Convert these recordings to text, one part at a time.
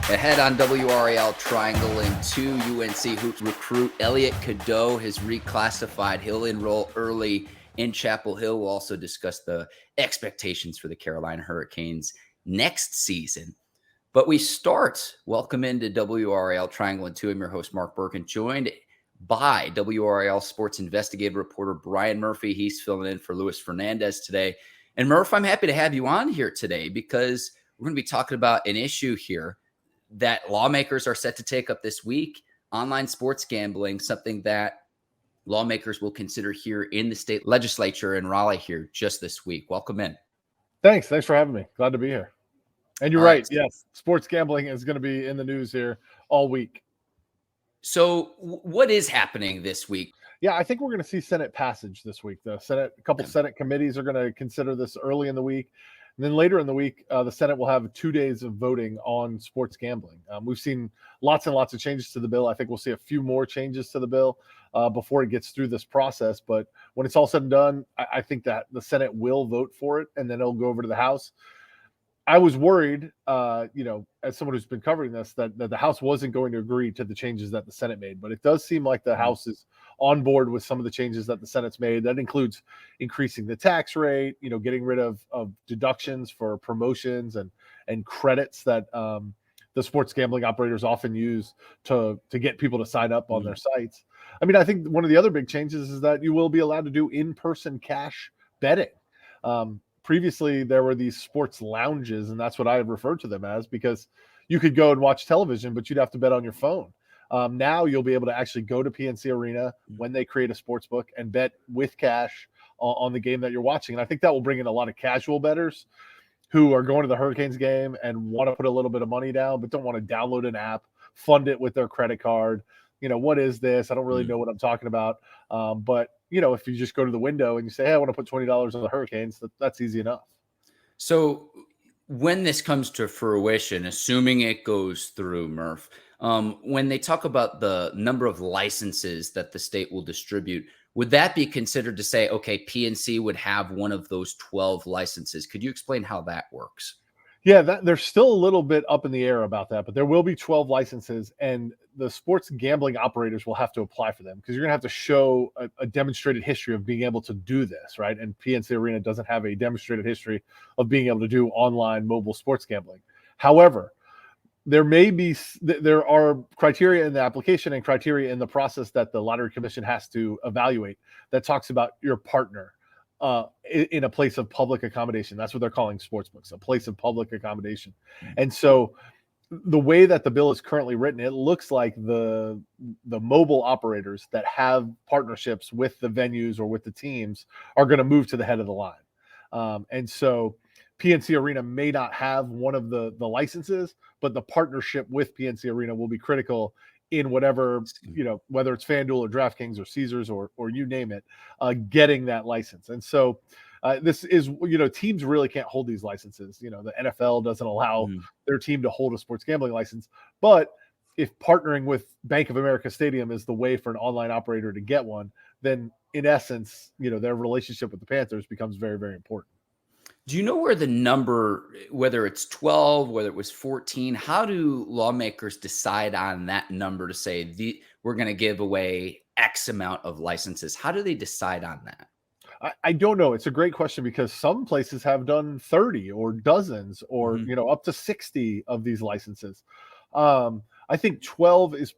Ahead on WRAL Triangle in 2, UNC Hoops recruit Elliot Cadeau has reclassified. He'll enroll early in Chapel Hill. We'll also discuss the expectations for the Carolina Hurricanes next season. But we start. Welcome into WRAL Triangle in 2. I'm your host, Mark Bergin, joined by WRAL sports investigative reporter Brian Murphy. He's filling in for Luis Fernandez today. And Murph, I'm happy to have you on here today because we're going to be talking about an issue here that lawmakers are set to take up this week: online sports gambling, something that lawmakers will consider here in the state legislature in Raleigh here just this week. Welcome in. Thanks for having me. Glad to be here. And you're All right. Yes, sports gambling is going to be in the news here all week. So what is happening this week? Yeah, I think we're going to see Senate passage this week. A couple Senate committees are going to consider this early in the week. And then later in the week, the Senate will have 2 days of voting on sports gambling. We've seen lots and lots of changes to the bill. I think we'll see a few more changes to the bill before it gets through this process. But when it's all said and done, I think that the Senate will vote for it, and then it'll go over to the House. I was worried, as someone who's been covering this, that the House wasn't going to agree to the changes that the Senate made. But it does seem like the House is on board with some of the changes that the Senate's made. That includes increasing the tax rate, getting rid of deductions for promotions and credits that the sports gambling operators often use to get people to sign up on their sites. I mean, I think one of the other big changes is that you will be allowed to do in-person cash betting. Previously, there were these sports lounges, and that's what I referred to them as, because you could go and watch television, but you'd have to bet on your phone. Now you'll be able to actually go to PNC Arena when they create a sports book and bet with cash on the game that you're watching. And I think that will bring in a lot of casual bettors who are going to the Hurricanes game and want to put a little bit of money down, but don't want to download an app, fund it with their credit card. What is this? I don't really know what I'm talking about. But if you just go to the window and you say, hey, I want to put $20 on the Hurricanes, that's easy enough. So when this comes to fruition, assuming it goes through, Murph, when they talk about the number of licenses that the state will distribute, would that be considered to say, okay, PNC would have one of those 12 licenses? Could you explain how that works? Yeah, there's still a little bit up in the air about that, but there will be 12 licenses, and the sports gambling operators will have to apply for them because you're going to have to show a demonstrated history of being able to do this, right? And PNC Arena doesn't have a demonstrated history of being able to do online mobile sports gambling. However, there are criteria in the application and criteria in the process that the Lottery Commission has to evaluate that talks about your partner in a place of public accommodation. That's what they're calling sportsbooks, a place of public accommodation. And so the way that the bill is currently written, it looks like the mobile operators that have partnerships with the venues or with the teams are going to move to the head of the line. And so PNC Arena may not have one of the licenses, but the partnership with PNC Arena will be critical in whatever, whether it's FanDuel or DraftKings or Caesars or you name it, getting that license. And so this is, teams really can't hold these licenses. The NFL doesn't allow their team to hold a sports gambling license. But if partnering with Bank of America Stadium is the way for an online operator to get one, then in essence, their relationship with the Panthers becomes very, very important. Do you know where the number, whether it's 12, whether it was 14, how do lawmakers decide on that number to say we're going to give away X amount of licenses? How do they decide on that? I don't know. It's a great question because some places have done 30 or dozens or, up to 60 of these licenses. I think 12 is,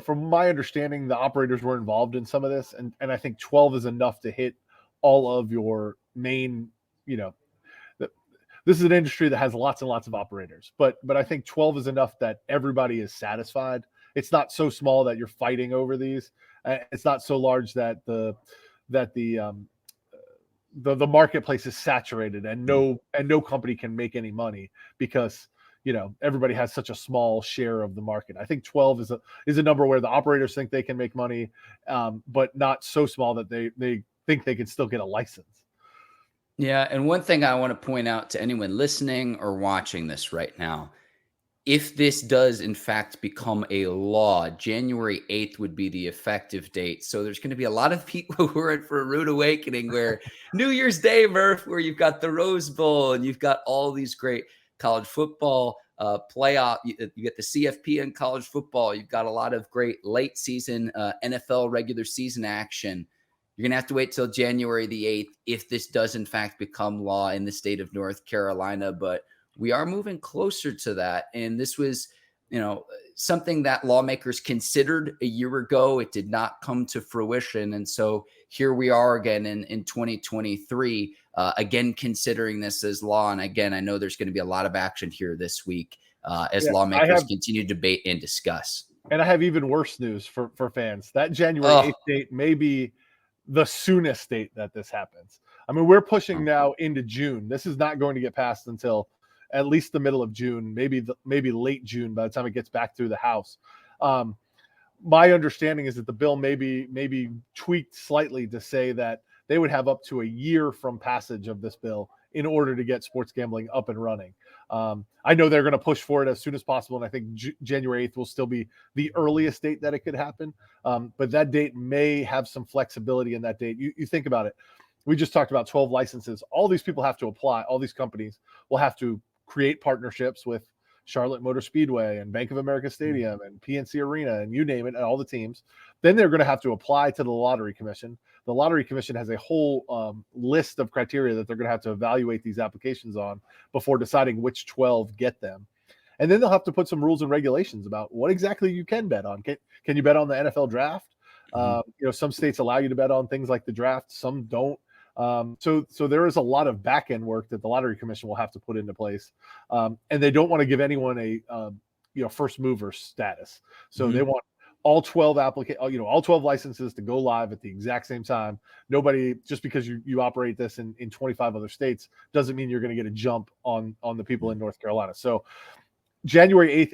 from my understanding, the operators were involved in some of this. And I think 12 is enough to hit all of your main, this is an industry that has lots and lots of operators, but I think 12 is enough that everybody is satisfied. It's not so small that you're fighting over these. It's not so large that the marketplace is saturated and no company can make any money because everybody has such a small share of the market. I think 12 is a number where the operators think they can make money, but not so small that they think they can still get a license. Yeah, and one thing I want to point out to anyone listening or watching this right now, if this does in fact become a law, January 8th would be the effective date. So there's going to be a lot of people who are in for a rude awakening where New Year's Day, Murph, where you've got the Rose Bowl and you've got all these great college football playoff. You get the CFP in college football. You've got a lot of great late season NFL regular season action. You're going to have to wait till January the 8th if this does in fact become law in the state of North Carolina. But we are moving closer to that. And this was, something that lawmakers considered a year ago. It did not come to fruition. And so here we are again in 2023, again, considering this as law. And again, I know there's going to be a lot of action here this week as lawmakers continue to debate and discuss. And I have even worse news for fans. That January 8th date may be the soonest date that this happens. I mean, we're pushing now into June. This is not going to get passed until at least the middle of June, maybe late June by the time it gets back through the House. My understanding is that the bill may be tweaked slightly to say that they would have up to a year from passage of this bill in order to get sports gambling up and running. I know they're going to push for it as soon as possible, and I think January 8th will still be the earliest date that it could happen. But that date may have some flexibility in that date. You think about it. We just talked about 12 licenses. All these people have to apply. All these companies will have to create partnerships with Charlotte Motor Speedway and Bank of America Stadium and PNC Arena and you name it, and all the teams. Then they're going to have to apply to the Lottery Commission. The Lottery Commission has a whole list of criteria that they're going to have to evaluate these applications on before deciding which 12 get them. And then they'll have to put some rules and regulations about what exactly you can bet on. Can you bet on the NFL draft? Some states allow you to bet on things like the draft, some don't. So there is a lot of back end work that the Lottery Commission will have to put into place, and they don't want to give anyone a first mover status. So they want all 12 all 12 licenses to go live at the exact same time. Nobody, just because you operate this in 25 other states, doesn't mean you're going to get a jump on the people in North Carolina. So January 8th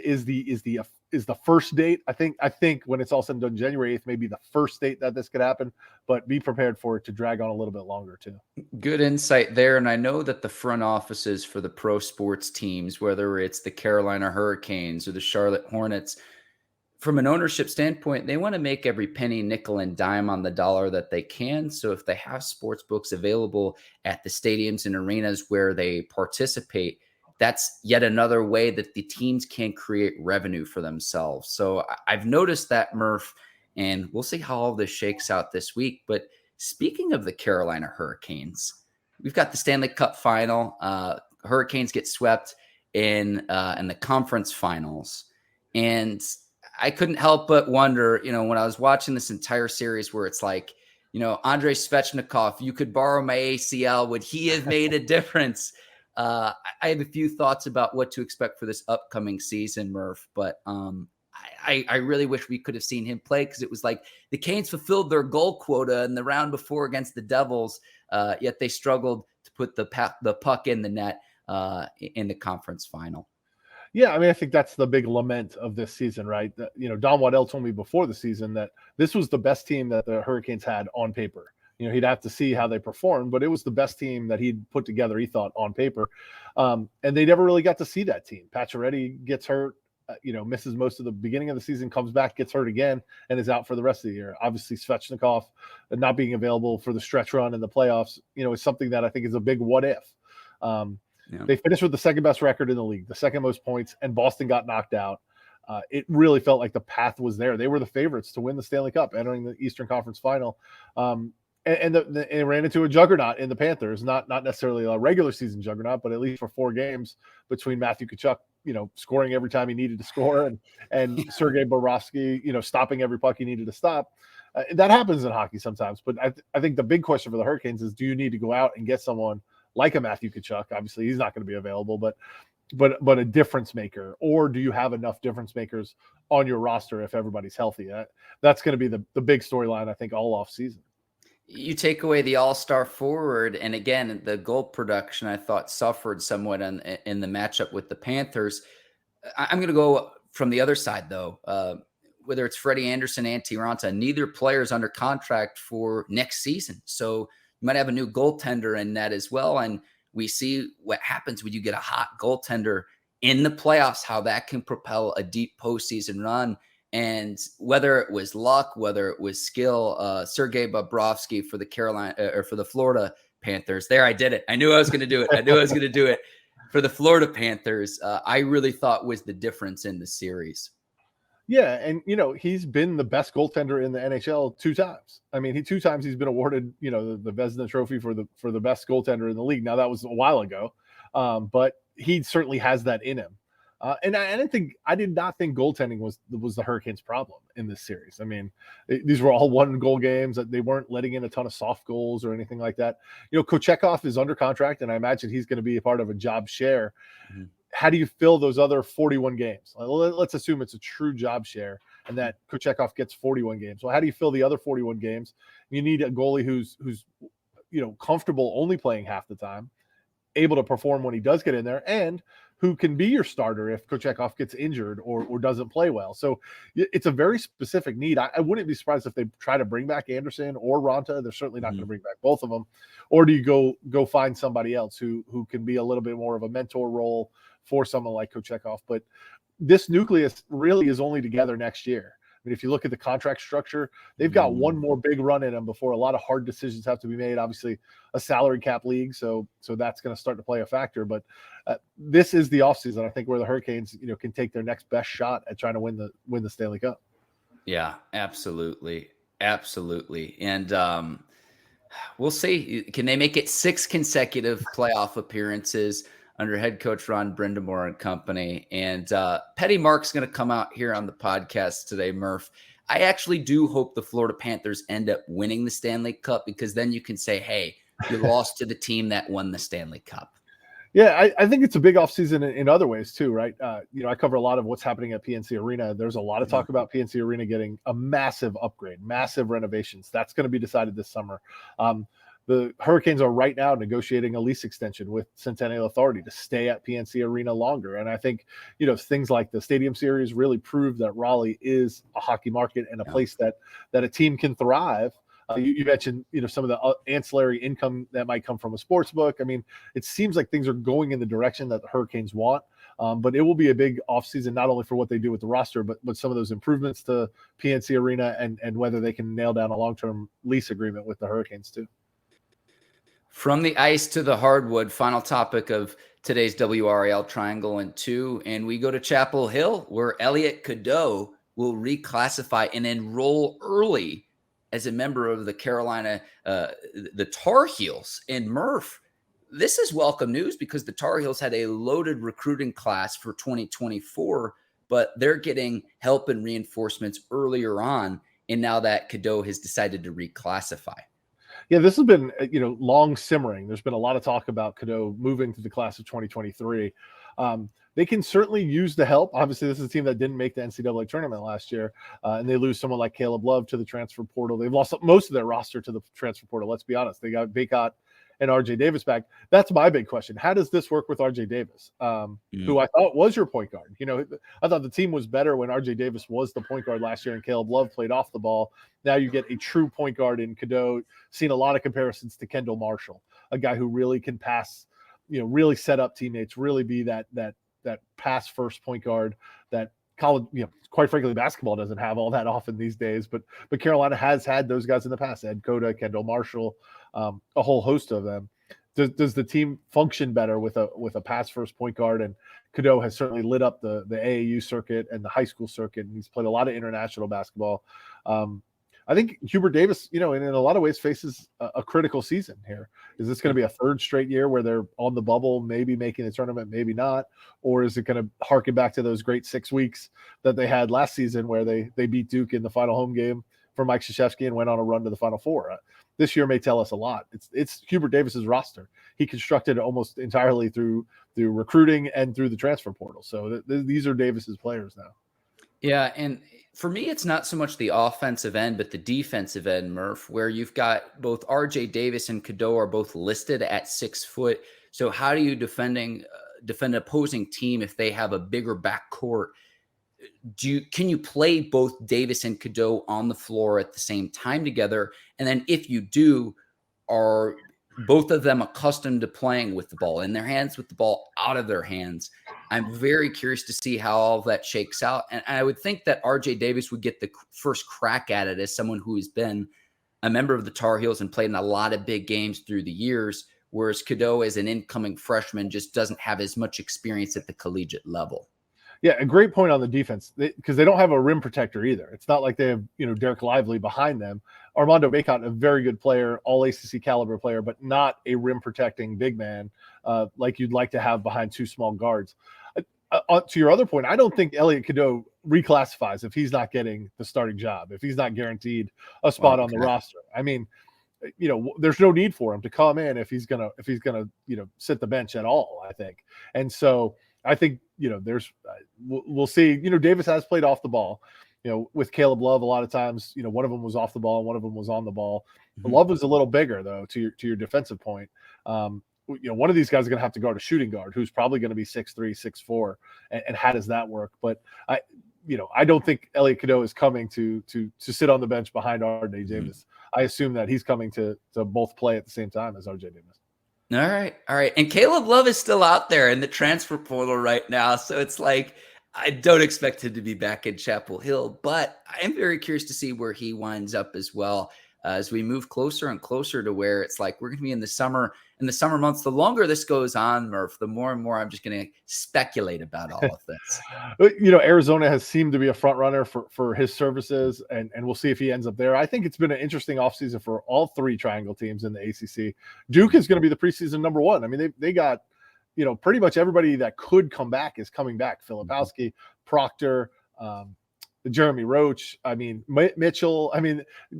is the first date. I think when it's all said and done, January 8th may be the first date that this could happen, but be prepared for it to drag on a little bit longer too. Good insight there. And I know that the front offices for the pro sports teams, whether it's the Carolina Hurricanes or the Charlotte Hornets, from an ownership standpoint, they want to make every penny, nickel, and dime on the dollar that they can. So if they have sports books available at the stadiums and arenas where they participate, that's yet another way that the teams can create revenue for themselves. So I've noticed that, Murph, and we'll see how all this shakes out this week. But speaking of the Carolina Hurricanes, we've got the Stanley Cup final. Hurricanes get swept in the conference finals. And I couldn't help but wonder, when I was watching this entire series where it's like, Andrei Svechnikov, you could borrow my ACL. Would he have made a difference? I have a few thoughts about what to expect for this upcoming season, Murph, but I really wish we could have seen him play, because it was like the Canes fulfilled their goal quota in the round before against the Devils, yet they struggled to put the puck in the net in the conference final. Yeah, I mean, I think that's the big lament of this season, right? Don Waddell told me before the season that this was the best team that the Hurricanes had on paper. He'd have to see how they performed, but it was the best team that he'd put together, he thought, on paper. And they never really got to see that team. Pacioretty gets hurt, misses most of the beginning of the season, comes back, gets hurt again, and is out for the rest of the year. Obviously, Svechnikov not being available for the stretch run in the playoffs, is something that I think is a big what if. They finished with the second best record in the league, the second most points, and Boston got knocked out. It really felt like the path was there. They were the favorites to win the Stanley Cup entering the Eastern Conference Final. And they ran into a juggernaut in the Panthers, not necessarily a regular season juggernaut, but at least for 4 games between Matthew Tkachuk, scoring every time he needed to score, and Sergei Bobrovsky, stopping every puck he needed to stop. That happens in hockey sometimes. But I think the big question for the Hurricanes is, do you need to go out and get someone like a Matthew Tkachuk? Obviously, he's not going to be available, but a difference maker, or do you have enough difference makers on your roster if everybody's healthy? That's going to be the big storyline, I think, all off season. You take away the all-star forward, and again, the goal production, I thought, suffered somewhat in the matchup with the Panthers. I'm going to go from the other side, though. Whether it's Freddie Andersen, Antti, Raanta, neither player is under contract for next season. So you might have a new goaltender in net as well, and we see what happens when you get a hot goaltender in the playoffs, how that can propel a deep postseason run. And whether it was luck, whether it was skill, Sergei Bobrovsky for the Florida Panthers. There, I did it. I knew I was going to do it. for the Florida Panthers, I really thought was the difference in the series. Yeah, and he's been the best goaltender in the NHL 2 times. I mean, 2 times he's been awarded, the Vezina Trophy for the best goaltender in the league. Now that was a while ago, but he certainly has that in him. And I did not think goaltending was the Hurricanes' problem in this series. I mean, these were all 1-goal games. That they weren't letting in a ton of soft goals or anything like that. Kochetkov is under contract, and I imagine he's going to be a part of a job share. Mm-hmm. How do you fill those other 41 games? Let's assume it's a true job share and that Kochetkov gets 41 games. Well, how do you fill the other 41 games? You need a goalie who's comfortable only playing half the time, able to perform when he does get in there, and who can be your starter if Kochetkov gets injured or doesn't play well. So it's a very specific need. I wouldn't be surprised if they try to bring back Andersen or Raanta. They're certainly not going to bring back both of them. Or do you go find somebody else who can be a little bit more of a mentor role for someone like Kochetkov? But this nucleus really is only together next year. I mean, if you look at the contract structure, they've got one more big run in them before a lot of hard decisions have to be made. Obviously, a salary cap league, so that's going to start to play a factor. But this is the offseason, I think, where the Hurricanes, can take their next best shot at trying to win the Stanley Cup. Yeah, absolutely, and we'll see. Can they make it 6 consecutive playoff appearances under head coach Ron Brindamore and company? And Petty Mark's going to come out here on the podcast today, Murph. I actually do hope the Florida Panthers end up winning the Stanley Cup, because then you can say, hey, you lost to the team that won the Stanley Cup. Yeah, I think it's a big offseason in other ways too, right? I cover a lot of what's happening at PNC Arena. There's a lot of talk about PNC Arena getting a massive upgrade, massive renovations. That's going to be decided this summer. The Hurricanes are right now negotiating a lease extension with Centennial Authority to stay at PNC Arena longer. And I think, things like the Stadium Series really prove that Raleigh is a hockey market and a place that a team can thrive. You mentioned, some of the ancillary income that might come from a sports book. I mean, it seems like things are going in the direction that the Hurricanes want. But it will be a big offseason, not only for what they do with the roster, but some of those improvements to PNC Arena and whether they can nail down a long-term lease agreement with the Hurricanes too. From the ice to the hardwood, final topic of today's WRAL Triangle and 2. And we go to Chapel Hill, where Elliot Cadeau will reclassify and enroll early as a member of the Carolina, the Tar Heels. And Murph, this is welcome news, because the Tar Heels had a loaded recruiting class for 2024, but they're getting help and reinforcements earlier on. And now that Cadeau has decided to reclassify. Yeah, this has been, long simmering. There's been a lot of talk about Cadeau moving to the class of 2023. They can certainly use the help. Obviously, this is a team that didn't make the NCAA tournament last year, and they lose someone like Caleb Love to the transfer portal. They've lost most of their roster to the transfer portal. Let's be honest. They got Backcourt and RJ Davis back. That's my big question. How does this work with RJ Davis, who I thought was your point guard? I thought the team was better when RJ Davis was the point guard last year and Caleb Love played off the ball. Now you get a true point guard in Cadeau. Seen a lot of comparisons to Kendall Marshall, a guy who really can pass, really set up teammates, really be that pass first point guard that college, quite frankly, basketball doesn't have all that often these days, but Carolina has had those guys in the past. Ed Cota, Kendall Marshall, a whole host of them. Does the team function better with a pass first point guard? And Cadeau has certainly lit up the AAU circuit and the high school circuit, and he's played a lot of international basketball. I think Hubert Davis, in a lot of ways faces a critical season here. Is this going to be a third straight year where they're on the bubble, maybe making the tournament, maybe not? Or is it going to harken back to those great 6 weeks that they had last season where they beat Duke in the final home game for Mike Krzyzewski and went on a run to the Final Four? This year may tell us a lot. It's Hubert Davis's roster. He constructed it almost entirely through recruiting and through the transfer portal. So these are Davis's players now. Yeah, and for me, it's not so much the offensive end, but the defensive end, Murph, where you've got both RJ Davis and Cadeau are both listed at 6 foot. So how do you defend an opposing team if they have a bigger backcourt? Can you play both Davis and Cadeau on the floor at the same time together? And then if you do, are both of them accustomed to playing with the ball in their hands, with the ball out of their hands? I'm very curious to see how all of that shakes out. And I would think that RJ Davis would get the first crack at it as someone who has been a member of the Tar Heels and played in a lot of big games through the years, whereas Cadeau as an incoming freshman just doesn't have as much experience at the collegiate level. Yeah, a great point on the defense, because they don't have a rim protector either. It's not like they have, Derek Lively behind them. Armando Bacot, a very good player, all ACC caliber player, but not a rim protecting big man like you'd like to have behind two small guards. To your other point, I don't think Elliot Cadeau reclassifies if he's not getting the starting job, if he's not guaranteed a spot on the roster. I mean, there's no need for him to come in if he's gonna sit the bench at all, I think. And so I think we'll see. Davis has played off the ball. With Caleb Love, a lot of times, one of them was off the ball, one of them was on the ball. Mm-hmm. Love was a little bigger, though, to your defensive point. One of these guys is going to have to guard a shooting guard who's probably going to be 6'3", 6'4", and how does that work? But I don't think Elliot Cadeau is coming to sit on the bench behind R.J. Davis. Mm-hmm. I assume that he's coming to both play at the same time as R.J. Davis. All right. And Caleb Love is still out there in the transfer portal right now. So it's like, I don't expect him to be back in Chapel Hill, but I am very curious to see where he winds up as well as we move closer and closer to where it's like we're going to be in the summer months. The longer this goes on, Murph, the more and more I'm just going to speculate about all of this. Arizona has seemed to be a front runner for his services, and we'll see if he ends up there. I think it's been an interesting offseason for all three triangle teams in the ACC. Duke is going to be the preseason number one. I mean, they got pretty much everybody that could come back is coming back. Filipowski, Proctor, Jeremy Roach, Mitchell.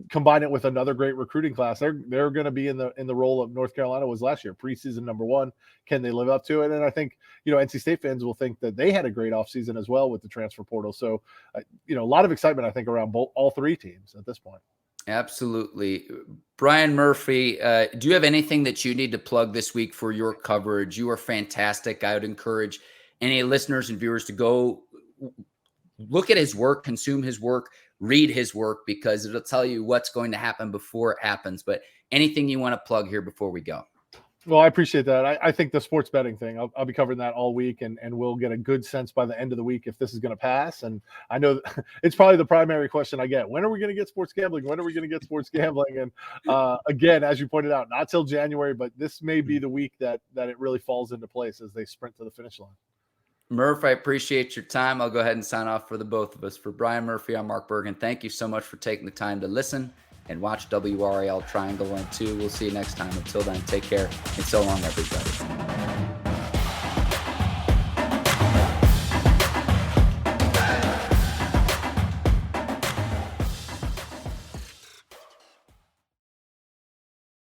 Combine it with another great recruiting class. They're going to be in the role of North Carolina was last year, preseason number one. Can they live up to it? And I think NC State fans will think that they had a great offseason as well with the transfer portal. So a lot of excitement, I think, around all three teams at this point. Absolutely. Brian Murphy, do you have anything that you need to plug this week for your coverage? You are fantastic. I would encourage any listeners and viewers to go look at his work, consume his work, read his work, because it'll tell you what's going to happen before it happens. But anything you want to plug here before we go? Well, I appreciate that. I think the sports betting thing, I'll be covering that all week, and we'll get a good sense by the end of the week if this is going to pass. And I know it's probably the primary question I get. When are we going to get sports gambling? When are we going to get sports gambling? And again, as you pointed out, not till January, but this may be the week that it really falls into place as they sprint to the finish line. Murph, I appreciate your time. I'll go ahead and sign off for the both of us. For Brian Murphy, I'm Mark Bergin. Thank you so much for taking the time to listen and watch WRAL Triangle 1 2. We'll see you next time. Until then, take care, and so long, everybody.